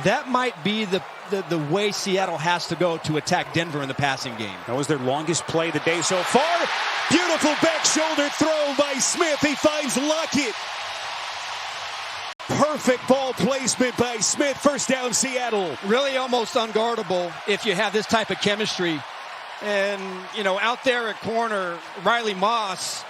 That might be the way Seattle has to go to attack Denver in the passing game. That was their longest play of the day so far. Beautiful back shoulder throw by Smith. He finds Lockett. Perfect ball placement by Smith. First down, Seattle. Really almost unguardable if you have this type of chemistry. And, you know, out there at corner, Riley Moss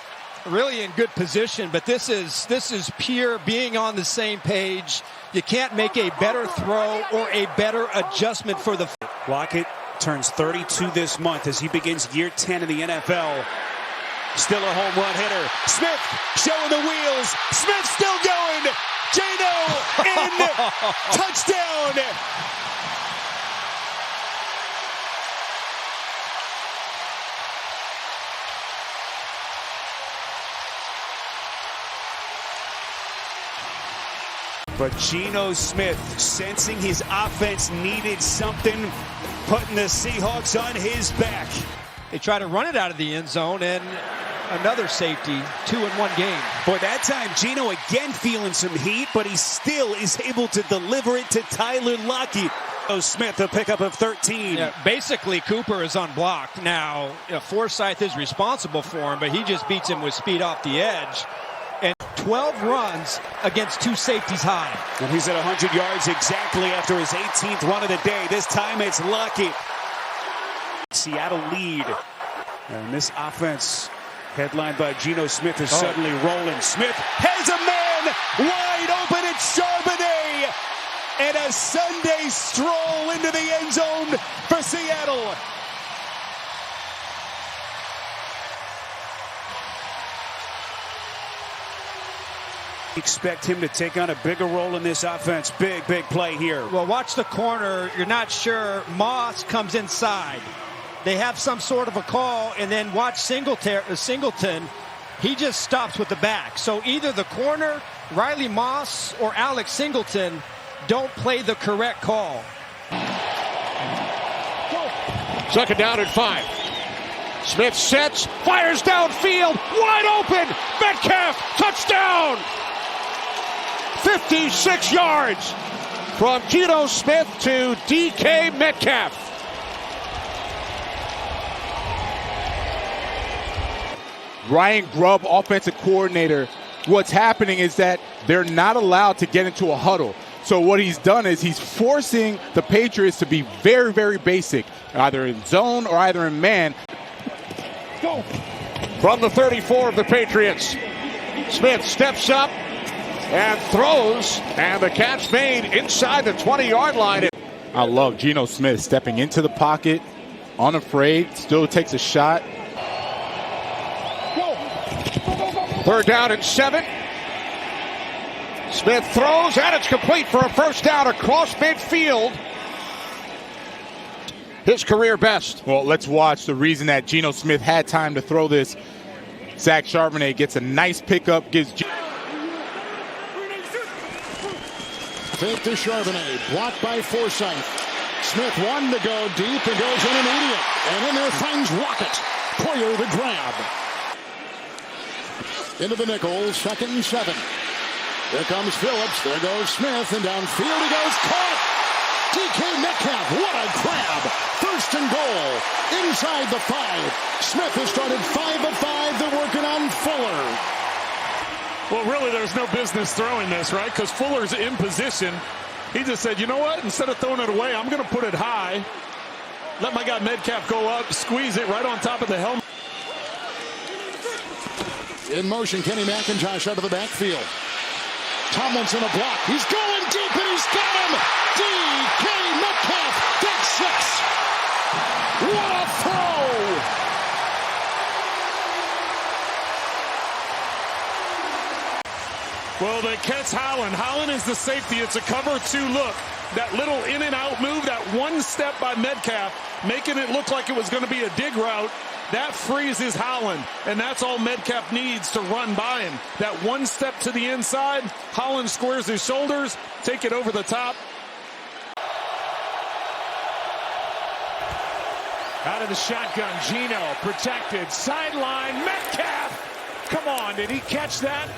really in good position. But this is pure being on the same page. You can't make a better throw or a better adjustment for the... Lockett turns 32 this month as he begins year 10 in the NFL. Still a home run hitter. Smith showing the wheels. Smith still going. Geno in. Touchdown. But Geno Smith, sensing his offense needed something, putting the Seahawks on his back. They try to run it out of the end zone, and another safety, 2 in 1 game. Boy, that time Geno again feeling some heat, but he still is able to deliver it to Tyler Lockett. Smith, a pickup of 13. Yeah, basically, Cooper is unblocked. Now, Forsythe is responsible for him, but he just beats him with speed off the edge. And 12 runs against 2 safeties high. And he's at 100 yards exactly after his 18th run of the day. This time it's Lockett. Seattle lead. And this offense, headlined by Geno Smith, is suddenly rolling. Smith has a man wide open. It's Charbonnet. And a Sunday stroll into the end zone for Seattle. Expect him to take on a bigger role in this offense. Big play here. Well, watch the corner. You're not sure. Moss comes inside. They have some sort of a call, and then watch Singleton. He just stops with the back. So either the corner, Riley Moss, or Alex Singleton don't play the correct call. Second down and 5. Smith sets, fires downfield, wide open. Metcalf, touchdown! 56 yards from Geno Smith to DK Metcalf. Ryan Grubb, offensive coordinator, what's happening is that they're not allowed to get into a huddle. So what he's done is he's forcing the Patriots to be very, very basic, either in zone or either in man. Go. From the 34 of the Patriots, Smith steps up and throws, and the catch made inside the 20-yard line. I love Geno Smith stepping into the pocket, unafraid, still takes a shot. Third down and 7. Smith throws, and it's complete for a first down across midfield. His career best. Well, let's watch the reason that Geno Smith had time to throw this. Zach Charbonnet gets a nice pickup, gives... Fake to Charbonnet, blocked by Forsythe. Smith one to go deep and goes intermediate. And in there finds Lockett. Poyer the grab. Into the nickel, 2nd and 7. Here comes Phillips. There goes Smith, and downfield he goes. Caught! DK Metcalf, what a grab! 1st and goal, inside the 5. Smith has started 5 of 5. They're working on Fuller. Well, really, there's no business throwing this, right? Because Fuller's in position. He just said, you know what? Instead of throwing it away, I'm going to put it high. Let my guy Metcalf go up, squeeze it right on top of the helmet. In motion, Kenny McIntosh out of the backfield. Tomlinson a block. He's going deep, and he's got him! DK Metcalf, that's 6! What a throw! Well, they catch Holland. Holland is the safety. It's a cover 2 look. That little in and out move, that one step by Metcalf, making it look like it was going to be a dig route. That freezes Holland, and that's all Metcalf needs to run by him. That one step to the inside, Holland squares his shoulders, take it over the top. Out of the shotgun, Geno protected, sideline, Metcalf! Come on, did he catch that?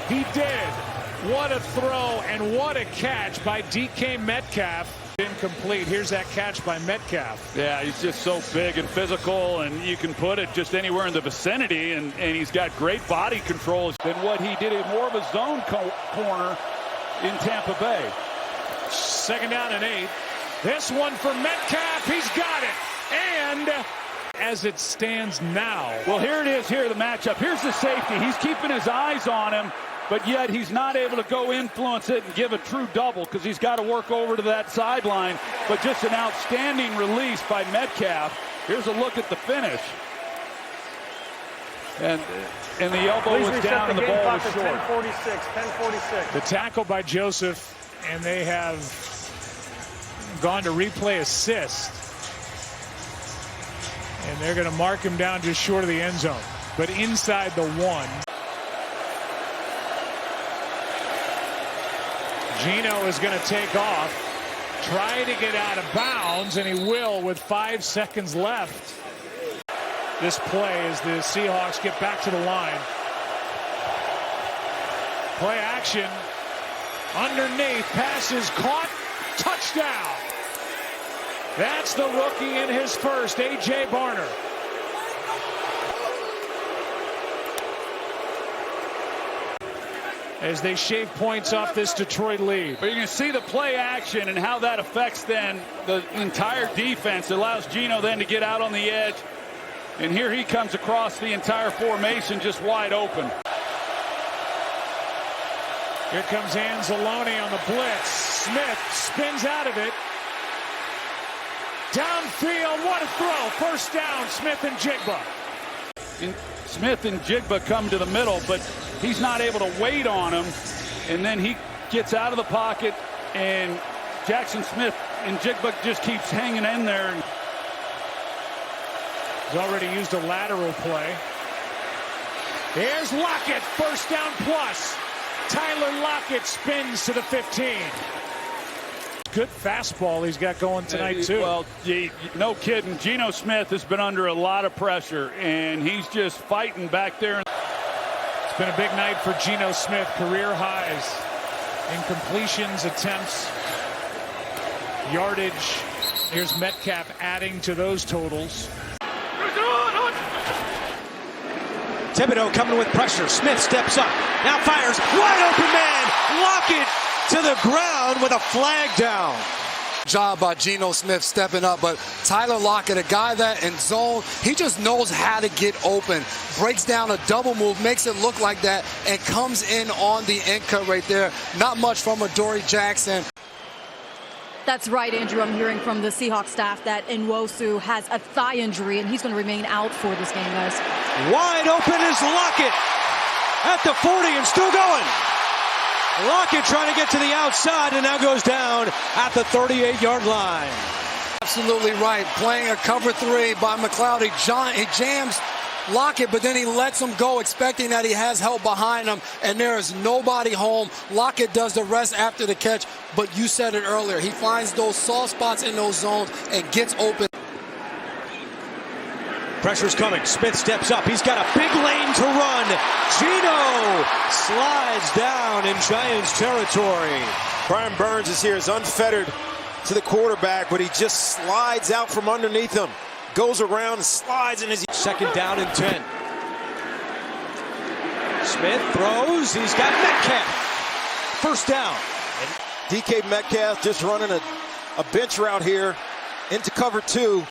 He did. What a throw and what a catch by DK Metcalf. Incomplete. Here's that catch by Metcalf. Yeah, he's just so big and physical, and you can put it just anywhere in the vicinity, and he's got great body control than what he did in more of a zone corner in Tampa Bay. 2nd down and 8. This one for Metcalf. He's got it. And as it stands now. Well, here it is here, the matchup. Here's the safety. He's keeping his eyes on him, but yet he's not able to go influence it and give a true double because he's got to work over to that sideline. But just an outstanding release by Metcalf. Here's a look at the finish. And the elbow was down and the ball was short. 10:46. The tackle by Joseph, and they have gone to replay assist. And they're going to mark him down just short of the end zone, but inside the 1. Geno is going to take off, try to get out of bounds, and he will with 5 seconds left. This play as the Seahawks get back to the line. Play action. Underneath, passes caught, touchdown. That's the rookie in his first, A.J. Barner. As they shave points off this Detroit lead. But you can see the play action and how that affects then the entire defense. It allows Geno then to get out on the edge. And here he comes across the entire formation just wide open. Here comes Anzalone on the blitz. Smith spins out of it. Downfield, what a throw. First down, Smith and Jigba. Smith and Jigba come to the middle, but he's not able to wait on him. And then he gets out of the pocket, and Jackson Smith and Jigba just keeps hanging in there. He's already used a lateral play. Here's Lockett, first down plus. Tyler Lockett spins to the 15. Good fastball he's got going tonight, too. Well, no kidding. Geno Smith has been under a lot of pressure, and he's just fighting back there. It's been a big night for Geno Smith. Career highs in completions, attempts, yardage. Here's Metcalf adding to those totals. Thibodeau coming with pressure. Smith steps up. Now fires. Wide open man. Lockett to the ground with a flag down. Job by Geno Smith stepping up, but Tyler Lockett, a guy that in zone, he just knows how to get open. Breaks down a double move, makes it look like that, and comes in on the end cut right there. Not much from Adoree Jackson. That's right, Andrew. I'm hearing from the Seahawks staff that Nwosu has a thigh injury, and he's going to remain out for this game, guys. Wide open is Lockett at the 40 and still going. Lockett trying to get to the outside and now goes down at the 38-yard line. Absolutely right. Playing a cover 3 by McLeod. He jams Lockett, but then he lets him go, expecting that he has help behind him, and there is nobody home. Lockett does the rest after the catch, but you said it earlier. He finds those soft spots in those zones and gets open. Pressure's coming. Smith steps up. He's got a big lane to run. Geno slides down in Giants territory. Brian Burns is here, is unfettered to the quarterback, but he just slides out from underneath him. Goes around and slides in his... 2nd down and 10. Smith throws. He's got Metcalf. First down. And DK Metcalf just running a bench route here into cover 2.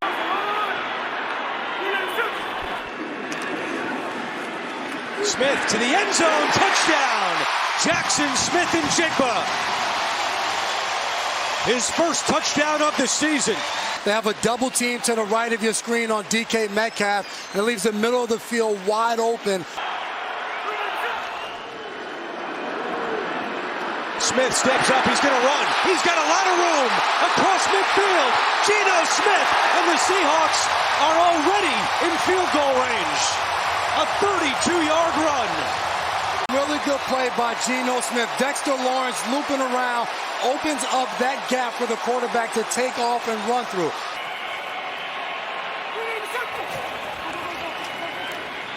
Smith to the end zone. Touchdown. Jackson Smith and Jigba. His first touchdown of the season. They have a double team to the right of your screen on DK Metcalf. And it leaves the middle of the field wide open. Smith steps up. He's going to run. He's got a lot of room across midfield. Geno Smith and the Seahawks are already in field goal range. A 32-yard run. Really good play by Geno Smith. Dexter Lawrence looping around, opens up that gap for the quarterback to take off and run through.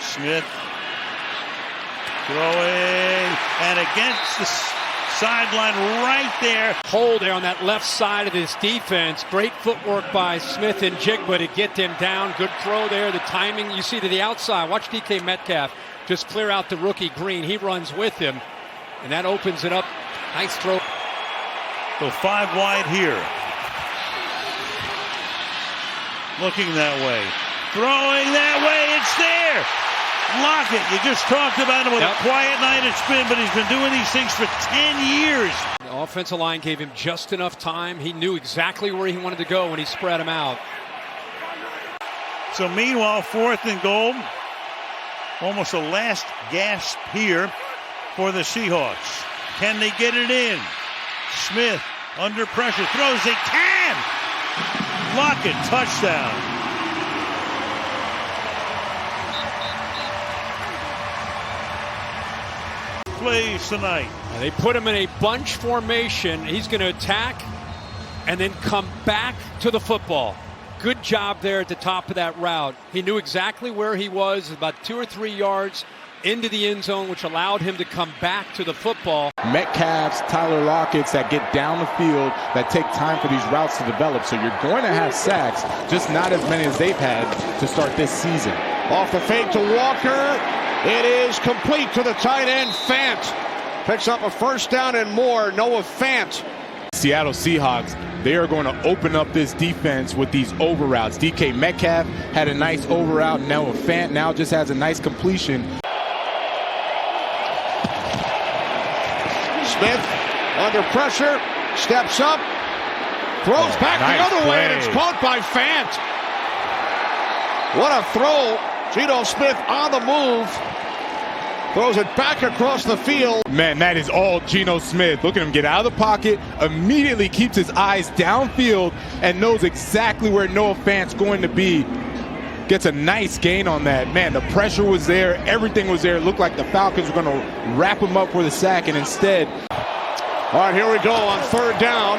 Smith throwing, and against Sideline right there. Hold there on that left side of this defense. Great footwork by Smith and Jigba to get them down. Good throw there. The timing you see to the outside. Watch DK Metcalf just clear out the rookie Green. He runs with him, and that opens it up. Nice throw. So 5 wide here. Looking that way. Throwing that way. It's there. Lockett, you just talked about him with a quiet night at spin, but he's been doing these things for 10 years. The offensive line gave him just enough time. He knew exactly where he wanted to go when he spread him out. So meanwhile, 4th and goal. Almost a last gasp here for the Seahawks. Can they get it in? Smith under pressure. Throws. They can! Lockett, touchdown. Plays tonight. They put him in a bunch formation. He's going to attack and then come back to the football. Good job there at the top of that route. He knew exactly where he was, about 2 or 3 yards into the end zone, which allowed him to come back to the football. Metcalf's, Tyler Lockett's that get down the field, that take time for these routes to develop. So you're going to have sacks, just not as many as they've had to start this season. Off the fake to Walker. It is complete to the tight end, Fant. Picks up a first down and more. Noah Fant. Seattle Seahawks, they are going to open up this defense with these over routes. DK Metcalf had a nice over route. Noah Fant now just has a nice completion. Smith under pressure, steps up, throws back the other way, and it's caught by Fant. What a throw. Geno Smith on the move. Throws it back across the field. Man, that is all Geno Smith. Look at him get out of the pocket, immediately keeps his eyes downfield, and knows exactly where Noah Fant's going to be. Gets a nice gain on that. Man, the pressure was there. Everything was there. It looked like the Falcons were going to wrap him up for the sack, and instead. All right, here we go on 3rd down.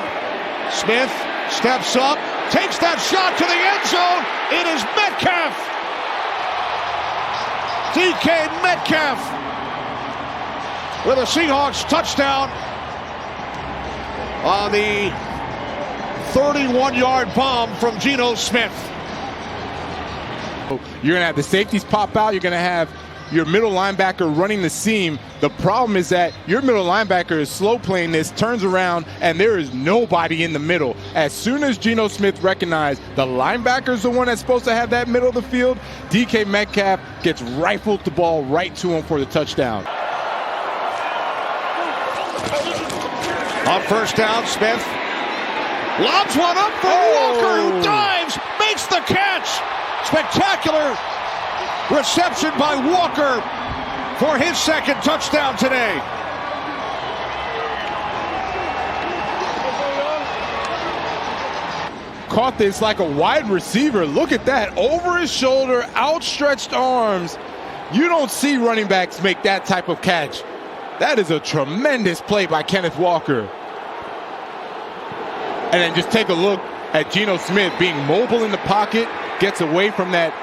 Smith steps up, takes that shot to the end zone. It is Metcalf. DK Metcalf with a Seahawks touchdown on the 31-yard bomb from Geno Smith. You're going to have the safeties pop out. You're going to have your middle linebacker running the seam. The problem is that your middle linebacker is slow playing this, turns around, and there is nobody in the middle. As soon as Geno Smith recognized the linebacker's the one that's supposed to have that middle of the field, DK Metcalf gets rifled the ball right to him for the touchdown. On 1st down, Smith lobs one up for Walker, who dives, makes the catch. Spectacular reception by Walker for his 2nd touchdown today. Caught this like a wide receiver. Look at that. Over his shoulder, outstretched arms. You don't see running backs make that type of catch. That is a tremendous play by Kenneth Walker. And then just take a look at Geno Smith being mobile in the pocket, gets away from that.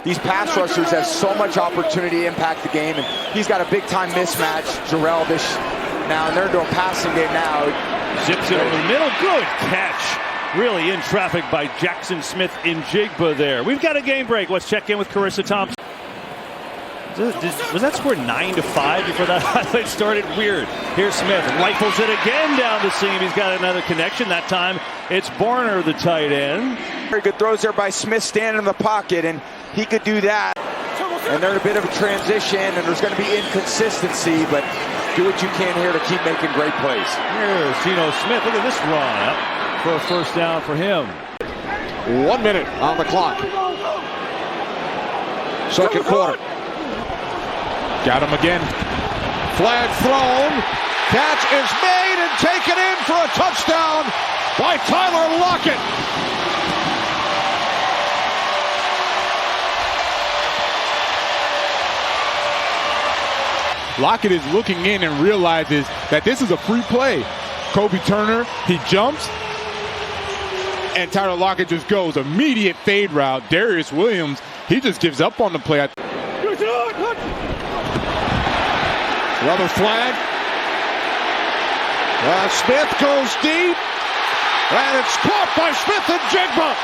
These pass rushers have so much opportunity to impact the game, and he's got a big-time mismatch. Jarrell this now, and they're doing passing game now. Zips it over the middle. Good catch. Really in traffic by Jackson Smith in Jigba there. We've got a game break. Let's check in with Carissa Thompson. Was that score 9-5 before that highlight started? Weird. Here's Smith. Rifles it again down the seam. He's got another connection. That time it's Barner, the tight end. Very good throws there by Smith standing in the pocket, and he could do that. And they're in a bit of a transition, and there's going to be inconsistency, but do what you can here to keep making great plays. Here's Geno Smith. Look at this run for a first down for him. 1 minute on the clock. 2nd quarter. Got him again. Flag thrown. Catch is made and taken in for a touchdown by Tyler Lockett. Lockett is looking in and realizes that this is a free play. Kobe Turner, he jumps, and Tyler Lockett just goes. Immediate fade route. Darius Williams, he just gives up on the play. Another flag. Smith goes deep, and it's caught by Smith and Jigba.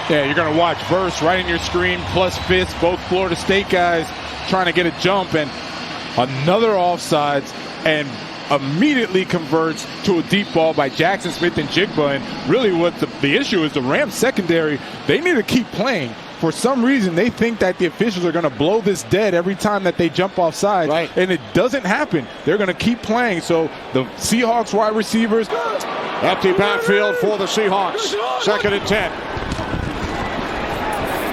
Yeah, you're going to watch Verse right in your screen, plus Fitz, both Florida State guys trying to get a jump, and another offsides, and immediately converts to a deep ball by Jackson Smith and Jigba. And really what the issue is, the Rams secondary, they need to keep playing. For some reason, they think that the officials are going to blow this dead every time that they jump off sides, right, and it doesn't happen. They're going to keep playing. So the Seahawks wide receivers. Empty backfield for the Seahawks. 2nd and 10.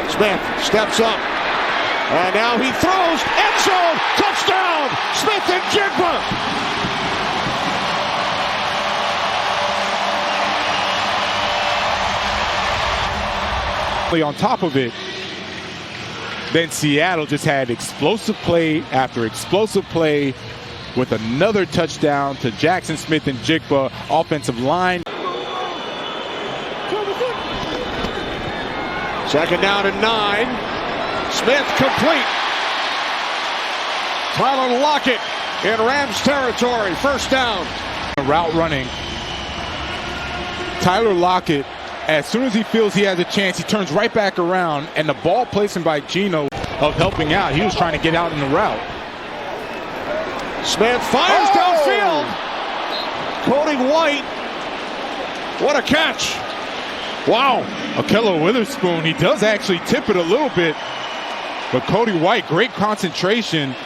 Smith steps up. And now he throws. End zone. Touchdown. Smith and Jigba. On top of it, then Seattle just had explosive play after explosive play with another touchdown to Jackson Smith and Jigba. Offensive line. 2nd down and 9. Smith complete. Tyler Lockett in Rams territory. 1st down. Route running. Tyler Lockett, as soon as he feels he has a chance, he turns right back around, and the ball placed by Geno of helping out. He was trying to get out in the route. Smith fires downfield. Cody White. What a catch. Wow. Akello Witherspoon, he does actually tip it a little bit. But Cody White, great concentration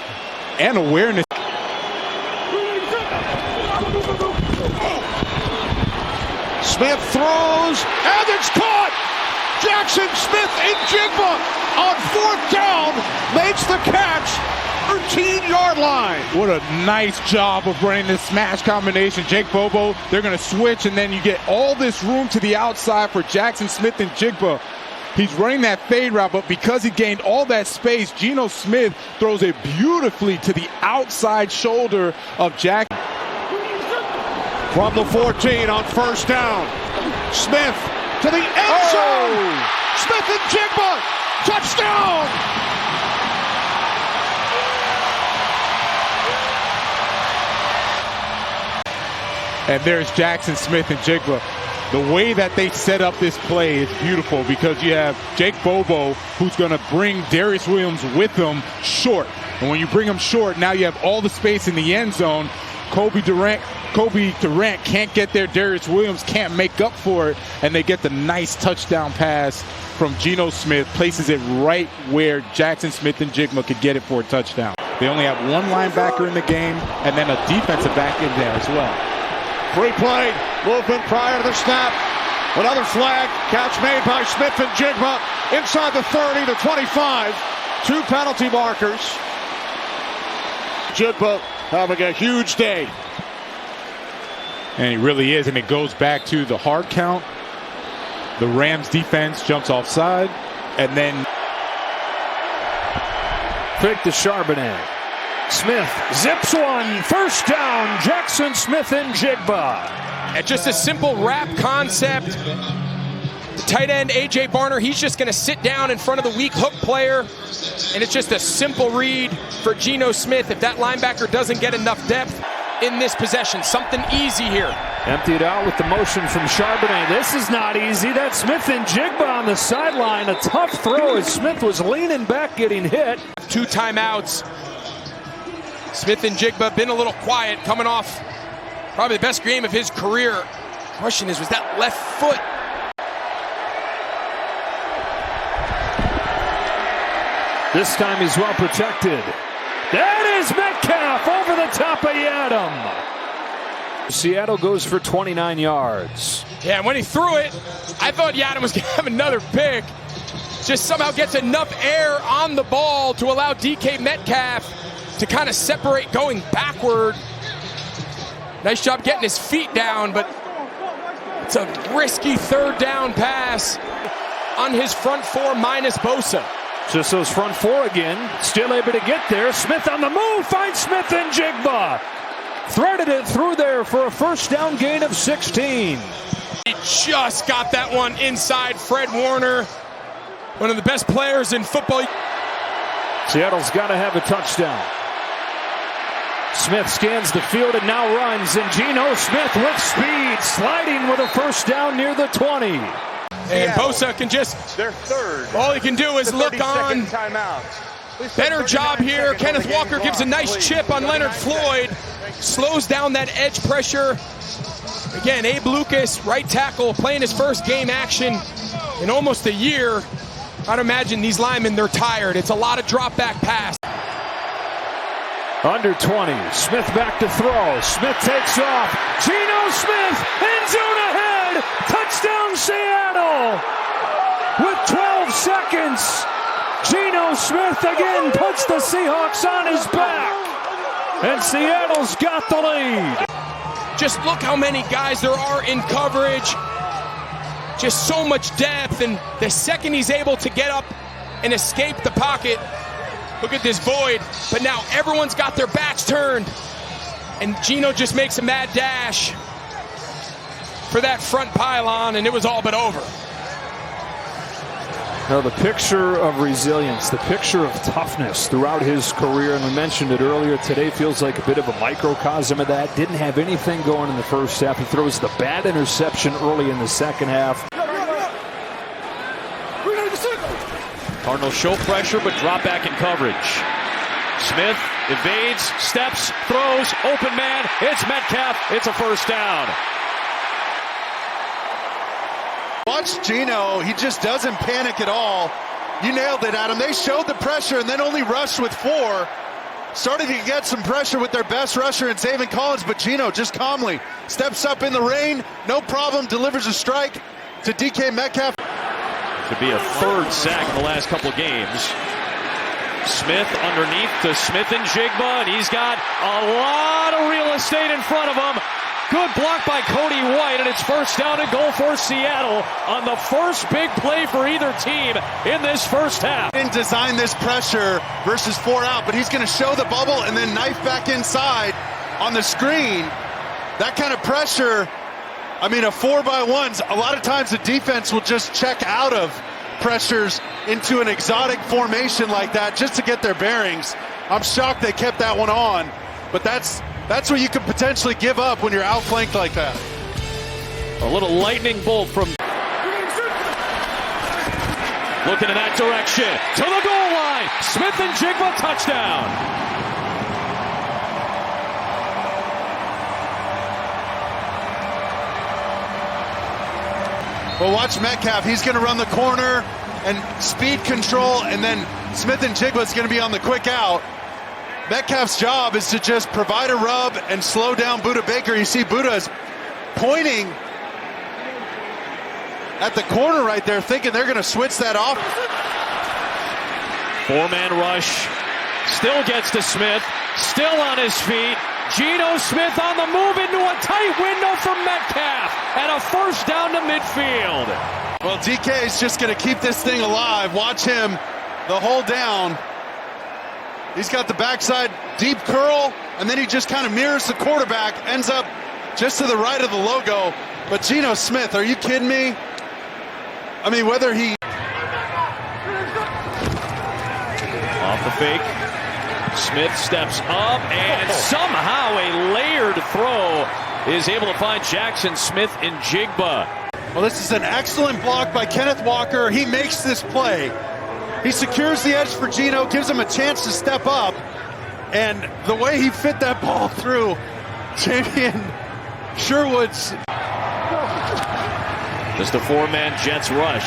and awareness. Smith throws, and it's caught! Jackson Smith and Jigba on 4th down makes the catch, 13-yard line. What a nice job of running this smash combination. Jake Bobo, they're going to switch, and then you get all this room to the outside for Jackson Smith and Jigba. He's running that fade route, but because he gained all that space, Geno Smith throws it beautifully to the outside shoulder of Jackson. From the 14 on 1st down. Smith to the end zone. Smith and Jigba. Touchdown. And there's Jackson Smith and Jigba. The way that they set up this play is beautiful because you have Jake Bobo, who's going to bring Darius Williams with him short. And when you bring him short, now you have all the space in the end zone. Kobe Durant can't get there. Darius Williams can't make up for it. And they get the nice touchdown pass from Geno Smith. Places it right where Jackson Smith and Jigba could get it for a touchdown. They only have one linebacker in the game and then a defensive back in there as well. Free play. Movement prior to the snap. Another flag. Catch made by Smith and Jigba. Inside the 30 to 25. 2 penalty markers. Jigba having a huge day. And he really is, and it goes back to the hard count. The Rams defense jumps offside, and then fake to Charbonnet. Smith zips one. 1st down. Jackson Smith and Jigba. And just a simple wrap concept. The tight end, A.J. Barner, he's just going to sit down in front of the weak hook player. And it's just a simple read for Geno Smith. If that linebacker doesn't get enough depth in this possession, something easy here. Emptied out with the motion from Charbonnet. This is not easy. That's Smith and Jigba on the sideline. A tough throw as Smith was leaning back, getting hit. 2 timeouts. Smith and Jigba been a little quiet, coming off probably the best game of his career. Question is, was that left foot? This time he's well protected. That is Metcalf over the top of Yadam. Seattle goes for 29 yards. Yeah, and when he threw it, I thought Yadam was going to have another pick. Just somehow gets enough air on the ball to allow DK Metcalf to kind of separate going backward. Nice job getting his feet down, but it's a risky 3rd down pass on his front 4 minus Bosa. Just those front 4 again, still able to get there. Smith on the move, finds Smith and Jigba. Threaded it through there for a 1st down gain of 16. He just got that one inside Fred Warner, one of the best players in football. Seattle's got to have a touchdown. Smith scans the field and now runs, and Geno Smith with speed, sliding with a first down near the 20. And Bosa can just, Their third. all he can do is look on. Timeout. Better job here. Kenneth Walker gives a nice chip on Leonard Floyd. Slows down that edge pressure. Again, Abe Lucas, right tackle, playing his first game action in almost a year. I'd imagine these linemen, they're tired. It's a lot of drop back pass. Under 20, Smith back to throw. Smith takes off. Geno Smith, end zone ahead. Touchdown Seattle. With 12 seconds, Geno Smith again puts the Seahawks on his back. And Seattle's got the lead. Just look how many guys there are in coverage. Just so much depth, and the second he's able to get up and escape the pocket, look at this void, but now everyone's got their backs turned, and Geno just makes a mad dash for that front pylon, and it was all but over. Now the picture of resilience, the picture of toughness throughout his career, and we mentioned it earlier today, feels like a bit of a microcosm of that. Didn't have anything going in the first half. He throws the bad interception early in the second half. Cardinals show pressure, but drop back in coverage. Smith evades, steps, throws, open man. It's Metcalf. It's a first down. Watch Geno. He just doesn't panic at all. You nailed it, Adam. They showed the pressure and then only rushed with 4. Started to get some pressure with their best rusher in Zaven Collins, but Geno just calmly steps up in the rain. No problem. Delivers a strike to DK Metcalf. Could be a third sack in the last couple of games. Smith underneath to Smith and Jigba, and he's got a lot of real estate in front of him. Good block by Cody White, and it's first down and goal for Seattle on the first big play for either team in this first half. Didn't design this pressure versus 4 out, but he's going to show the bubble and then knife back inside on the screen. That kind of pressure, I mean, a 4x1s, a lot of times the defense will just check out of pressures into an exotic formation like that just to get their bearings. I'm shocked they kept that one on, but that's what you could potentially give up when you're outflanked like that. A little lightning bolt from looking in that direction to the goal line. Smith and Jigba touchdown. Well, watch Metcalf. He's going to run the corner and speed control, and then Smith and Jigba is going to be on the quick out. Metcalf's job is to just provide a rub and slow down Budda Baker. You see Budda is pointing at the corner right there, thinking they're going to switch that off. 4-man rush. Still gets to Smith. Still on his feet. Geno Smith on the move into a tight window from Metcalf. And a first down to midfield. Well, DK is just going to keep this thing alive. Watch him the whole down. He's got the backside deep curl, and then he just kind of mirrors the quarterback, ends up just to the right of the logo. But Geno Smith, are you kidding me? I mean, whether he... Off the fake. Smith steps up, and somehow a layered throw is able to find Jackson Smith and Jigba. Well, this is an excellent block by Kenneth Walker. He makes this play. He secures the edge for Geno, gives him a chance to step up, and the way he fit that ball through Jamian Sherwood's. Just a 4-man Jets rush.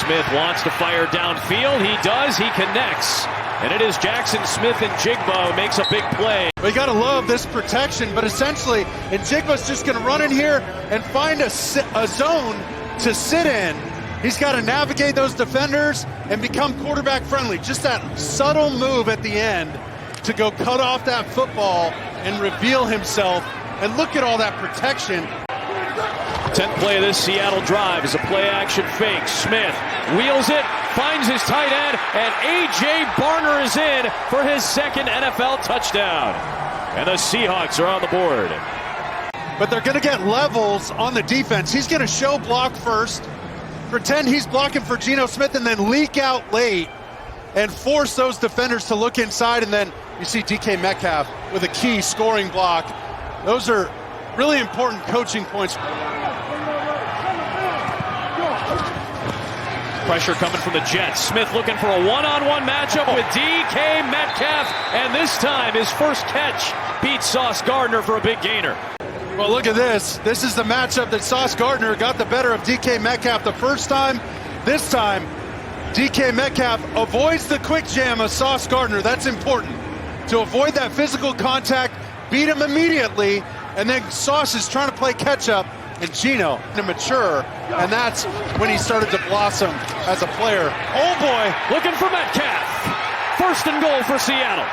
Smith wants to fire downfield. He does. He connects. And it is Jackson Smith and Jigba who makes a big play. We got to love this protection, but essentially, and Jigba's just going to run in here and find a zone to sit in. He's got to navigate those defenders and become quarterback friendly. Just that subtle move at the end to go cut off that football and reveal himself. And look at all that protection. 10th play of this Seattle drive is a play-action fake. Smith wheels it, finds his tight end, and A.J. Barner is in for his second NFL touchdown. And the Seahawks are on the board. But they're going to get levels on the defense. He's going to show block first, pretend he's blocking for Geno Smith, and then leak out late and force those defenders to look inside and then you see DK Metcalf with a key scoring block. Those are really important coaching points. Pressure coming from the Jets. Smith looking for a one-on-one matchup with DK Metcalf, and this time his first catch beats Sauce Gardner for a big gainer. Well, look at this. This is the matchup that Sauce Gardner got the better of DK Metcalf the first time. This time, DK Metcalf avoids the quick jam of Sauce Gardner. That's important. To avoid that physical contact, beat him immediately, and then Sauce is trying to play catch-up, and Geno to mature, and that's when he started to blossom as a player. Oh boy, looking for Metcalf. First and goal for Seattle.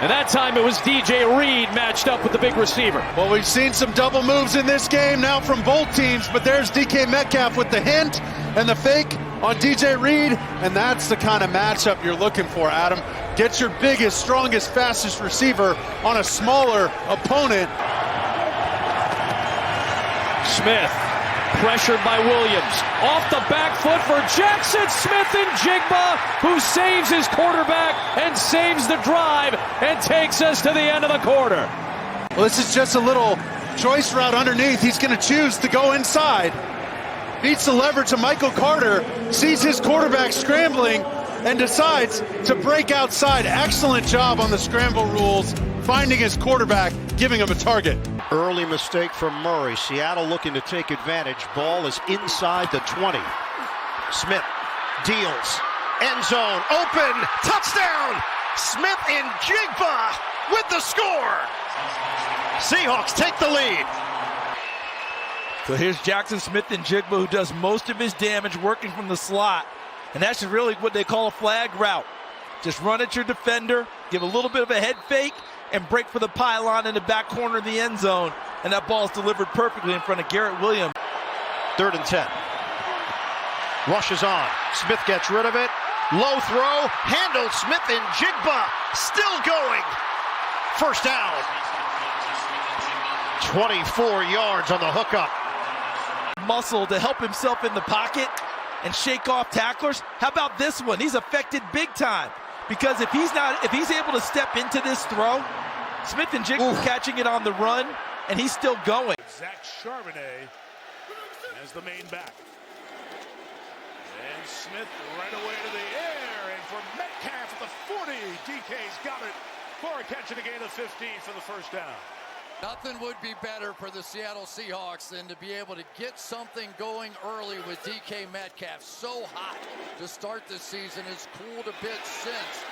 And that time it was DJ Reed matched up with the big receiver. Well, we've seen some double moves in this game now from both teams, but there's DK Metcalf with the hint and the fake on DJ Reed, and that's the kind of matchup you're looking for, Adam. Get your biggest, strongest, fastest receiver on a smaller opponent. Smith, pressured by Williams. Off the back foot for Jackson Smith and Jigba, who saves his quarterback and saves the drive and takes us to the end of the quarter. Well, this is just a little choice route underneath. He's going to choose to go inside. Beats the leverage of Michael Carter, sees his quarterback scrambling, and decides to break outside. Excellent job on the scramble rules, finding his quarterback, giving him a target. Early mistake from Murray. Seattle looking to take advantage. Ball is inside the 20. Smith deals. End zone. Open. Touchdown. Smith and Jigba with the score. Seahawks take the lead. So here's Jackson Smith and Jigba, who does most of his damage working from the slot. And that's really what they call a flag route. Just run at your defender, give a little bit of a head fake, and break for the pylon in the back corner of the end zone. And that ball is delivered perfectly in front of Garrett Williams. 3rd and 10. Rushes on. Smith gets rid of it. Low throw. Handled. Smith and Jigba still going. First down. 24 yards on the hookup. Muscle to help himself in the pocket and shake off tacklers. How about this one? He's affected big time. Because if he's able to step into this throw, Smith and Jigba catching it on the run, and he's still going. Zach Charbonnet as the main back. And Smith right away to the air, and for Metcalf at the 40. DK's got it for a catch and a gain of 15 for the first down. Nothing would be better for the Seattle Seahawks than to be able to get something going early with DK Metcalf. So hot to start the season. It's cooled a bit since.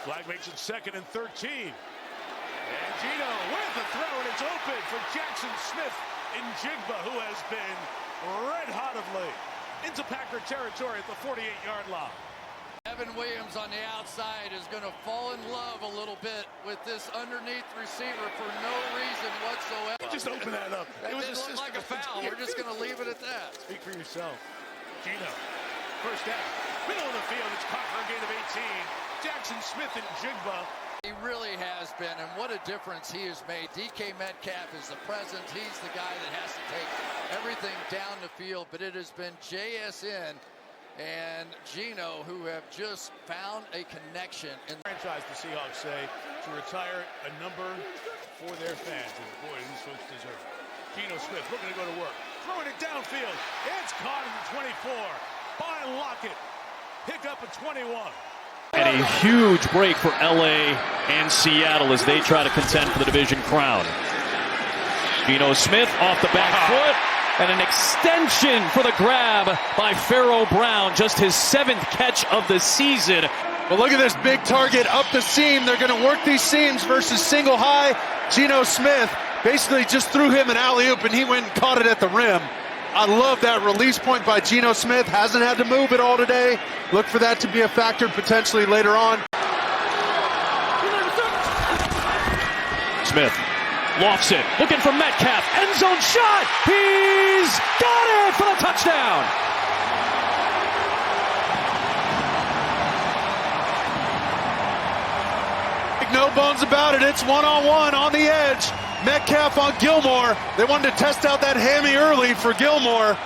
Flag makes it 2nd and 13. And Geno with the throw, and it's open for Jackson Smith and Jigba, who has been red hot of late. Into Packer territory at the 48-yard line. Evan Williams on the outside is going to fall in love a little bit with this underneath receiver for no reason whatsoever. Just open that up. It didn't look like a foul. We're just going to leave it at that. Speak for yourself. Geno, first down. Middle of the field, it's caught for a gain of 18. Jackson Smith and Jigba. He really has been, and what a difference he has made. DK Metcalf is the presence. He's the guy that has to take everything down the field, but it has been JSN and Geno who have just found a connection. In the franchise, the Seahawks say, to retire a number for their fans. And boy, these folks deserve it. Geno Smith looking to go to work. Throwing it downfield. It's caught in the 24 by Lockett. Pick up at 21. And a huge break for LA and Seattle as they try to contend for the division crown. Geno Smith off the back foot. And an extension for the grab by Pharaoh Brown. Just his 7th catch of the season. But look at this big target up the seam. They're going to work these seams versus single high. Geno Smith basically just threw him an alley-oop, and he went and caught it at the rim. I love that release point by Geno Smith. Hasn't had to move it all today. Look for that to be a factor potentially later on. Smith lofts it, looking for Metcalf, end zone shot, he's got it for the touchdown! No bones about it, it's one-on-one on the edge. Metcalf on Gilmore. They wanted to test out that hammy early for Gilmore.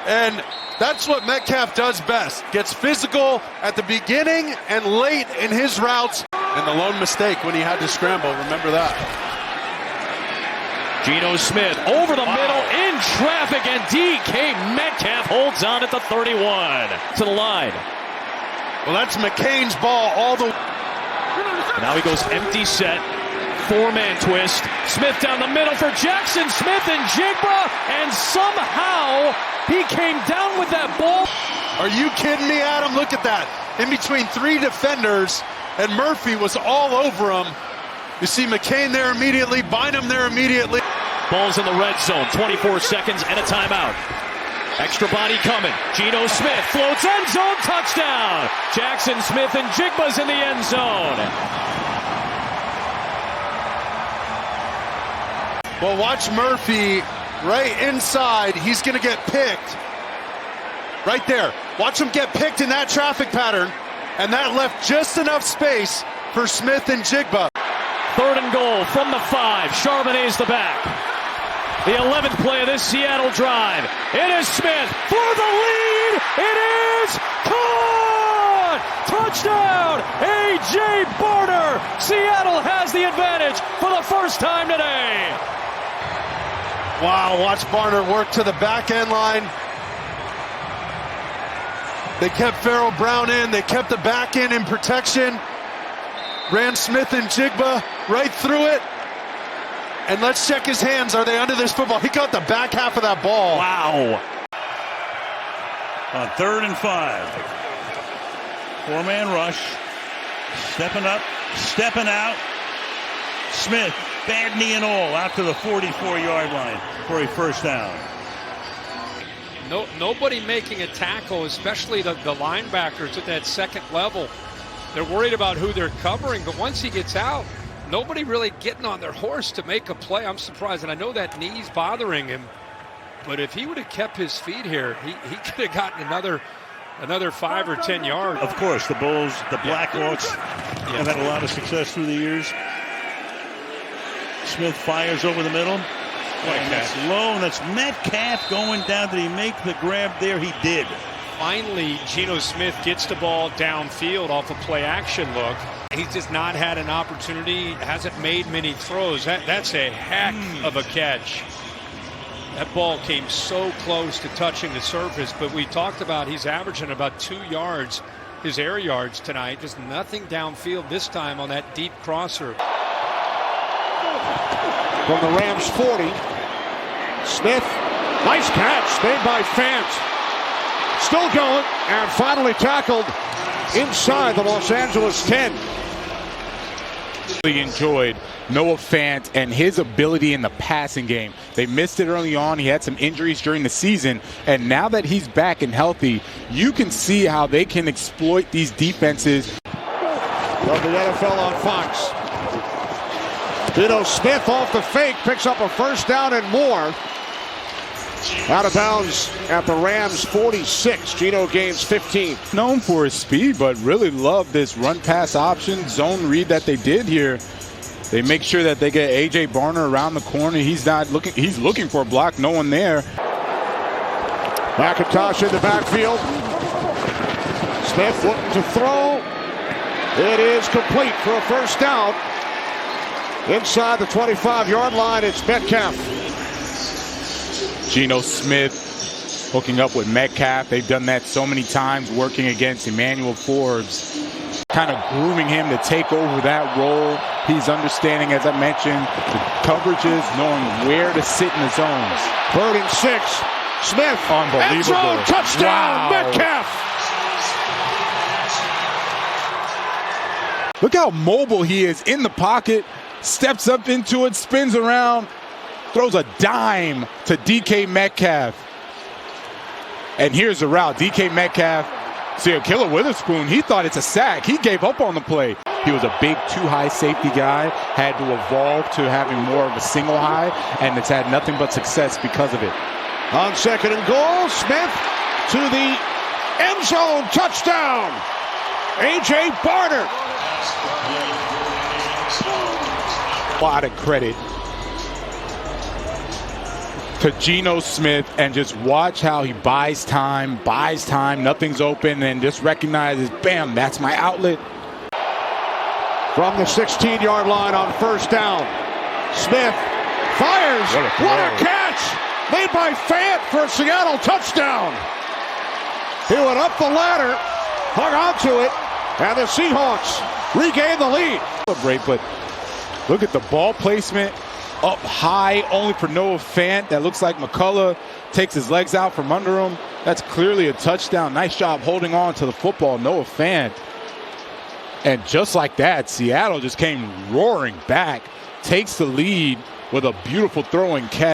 And that's what Metcalf does best. Gets physical at the beginning and late in his routes. And the lone mistake when he had to scramble, remember that. Geno Smith over the middle in traffic, and DK Metcalf holds on at the 31 to the line. Well, that's McCain's ball all the way. Now he goes empty set, four-man twist. Smith down the middle for Jackson Smith and Jigba, and somehow he came down with that ball. Are you kidding me, Adam? Look at that. In between three defenders, and Murphy was all over him. You see McCain there immediately, Bynum there immediately. Ball's in the red zone, 24 seconds and a timeout. Extra body coming. Geno Smith floats end zone, touchdown. Jackson Smith and Jigba's in the end zone. Well, watch Murphy right inside. He's going to get picked. Right there. Watch him get picked in that traffic pattern. And that left just enough space for Smith and Jigba. 3rd and goal from the 5. Charbonnet's the back. The 11th play of this Seattle drive. It is Smith for the lead. It is caught! Touchdown! A.J. Barner. Seattle has the advantage for the first time today. Wow, watch Barner work to the back end line. They kept Farrell Brown in. They kept the back end in protection. Ran Smith and Jigba right through it. And let's check his hands. Are they under this football? He got the back half of that ball. Wow. On 3rd and 5. 4-man rush. Stepping up, stepping out. Smith, bad knee and all, out to the 44-yard line for a first down. Nobody making a tackle, especially the linebackers at that second level. They're worried about who they're covering, but once he gets out, nobody really getting on their horse to make a play. I'm surprised, and I know that knee's bothering him, but if he would have kept his feet here, he could have gotten another 5 or 10 yards. Of course, the Bulls, the Blackhawks have had a lot of success through the years. Smith fires over the middle. And that's low, and that's Metcalf going down. Did he make the grab there? He did. Finally, Geno Smith gets the ball downfield off a play action look. He's just not had an opportunity, hasn't made many throws. That's a heck of a catch. That ball came so close to touching the surface, but we talked about he's averaging about 2 yards, his air yards tonight. Just nothing downfield this time on that deep crosser. From the Rams 40, Smith, nice catch made by Fant. Still going, and finally tackled inside the Los Angeles 10. Really enjoyed Noah Fant and his ability in the passing game. They missed it early on. He had some injuries during the season, and now that he's back and healthy, you can see how they can exploit these defenses. From the NFL on Fox. Geno Smith off the fake, picks up a first down and more. Out of bounds at the Rams 46. Geno gains 15. Known for his speed, but really love this run-pass option, zone read that they did here. They make sure that they get A.J. Barner around the corner. He's looking for a block, no one there. McIntosh in the backfield. Smith looking to throw. It is complete for a first down. Inside the 25-yard line, it's Metcalf. Geno Smith hooking up with Metcalf. They've done that so many times, working against Emmanuel Forbes, kind of grooming him to take over that role. He's understanding, as I mentioned, the coverages, knowing where to sit in the zones. 3rd and 6. Smith, unbelievable. End zone touchdown, wow. Metcalf. Look how mobile he is in the pocket. Steps up into it, spins around, throws a dime to DK Metcalf. And here's the route. DK Metcalf, see, Killer Witherspoon, he thought it's a sack. He gave up on the play. He was a big too-high safety guy, had to evolve to having more of a single high, and it's had nothing but success because of it. On 2nd and goal, Smith to the end zone, touchdown. A.J. Barner. A lot of credit to Geno Smith and just watch how he buys time, nothing's open, and just recognizes, bam, that's my outlet. From the 16-yard line on first down, Smith fires. What a catch! Made by Fant for a Seattle touchdown. He went up the ladder, hung on to it, and the Seahawks regain the lead. But look at the ball placement up high, only for Noah Fant. That looks like McCullough takes his legs out from under him. That's clearly a touchdown. Nice job holding on to the football, Noah Fant. And just like that, Seattle just came roaring back, takes the lead with a beautiful throwing catch.